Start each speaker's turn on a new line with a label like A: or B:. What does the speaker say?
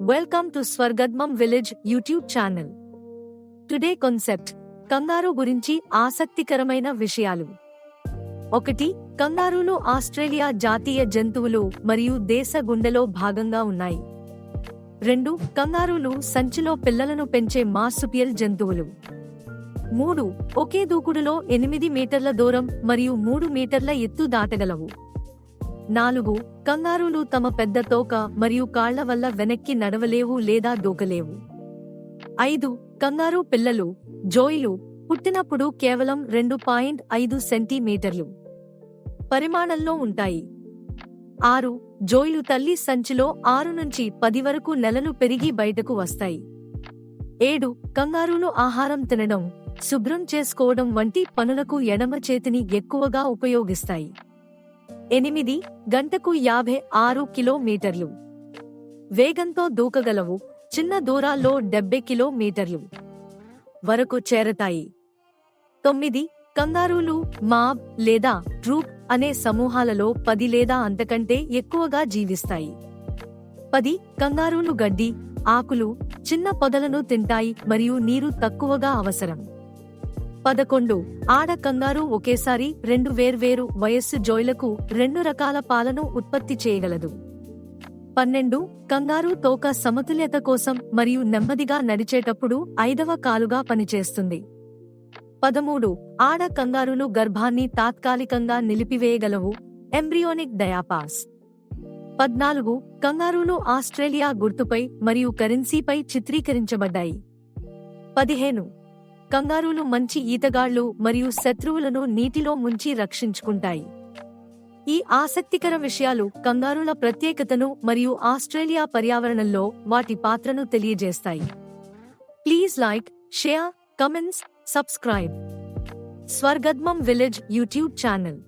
A: Welcome to Swargadmam village YouTube channel. Today concept kangaroo గురించి ఆసక్తికరమైన విషయాలు. 1. కంగారూలు ఆస్ట్రేలియా జాతీయ జంతువులు మరియు దేశ గుండెలో భాగంగా ఉన్నాయి. 2. కంగారూలు సంచిలో పిల్లలను పెంచే మార్సుపియల్ జంతువులు. 3. ఒకే దూకుడులో 8 మీటర్ల దూరం మరియు 3 మీటర్ల ఎత్తు దాటగలవు. 4. కంగారూలు తమ పెద్ద తోక మరియు కాళ్ల వల్ల వెనక్కి నడవలేవు లేదా దూకలేవు. 5. కంగారూ పిల్లలు జోయిలు పుట్టినప్పుడు కేవలం 2.5 సెంటీమీటర్లు పరిమాణంలో ఉంటాయి. 6. జోయిలు తల్లి సంచిలో 6 నుంచి 10 వరకు నెలలు పెరిగి బయటకు వస్తాయి. 7. కంగారూలు ఆహారం తినడం, శుభ్రం చేసుకోవడం వంటి పనులకు ఎడమ చేతిని ఎక్కువగా ఉపయోగిస్తాయి. 8. గంటకు 56 కిలోమీటర్లు వేగంతో దూకగలవు, చిన్న దూరాల్లో 70 కిలోమీటర్లు వరకు చేరతాయి. 9. కంగారూలు మాబ్ లేదా ట్రూప్ అనే సమూహాలలో 10 లేదా అంతకంటే ఎక్కువగా జీవిస్తాయి. 10. కంగారూలు గడ్డి, ఆకులు, చిన్న పొదలను తింటాయి మరియు నీరు తక్కువగా అవసరం. 11. ఆడ కంగారూ ఒకేసారి 2 వేర్వేరు వయస్సు జోయిలకు 2 రకాల పాలను ఉత్పత్తి చేయగలదు. 12. కంగారూ తోక సమతుల్యత కోసం మరియు నెమ్మదిగా నడిచేటప్పుడు 5వ కాలుగా పనిచేస్తుంది. 13. ఆడ కంగారూలు గర్భాన్ని తాత్కాలికంగా నిలిపివేయగలవు, ఎంబ్రియోనిక్ డయాపాస్. 14. కంగారూలు ఆస్ట్రేలియా గుర్తుపై మరియు కరెన్సీపై చిత్రీకరించబడ్డాయి. 15. కంగారూలు మంచి ఈతగాళ్లు మరియు శత్రువులను నీటిలో ముంచి రక్షించుకుంటాయి. ఈ ఆసక్తికర విషయాలు కంగారూల ప్రత్యేకతను మరియు ఆస్ట్రేలియా పర్యావరణంలో వాటి పాత్రను తెలియజేస్తాయి. Please like, share, comments, subscribe Swargadmam village YouTube channel.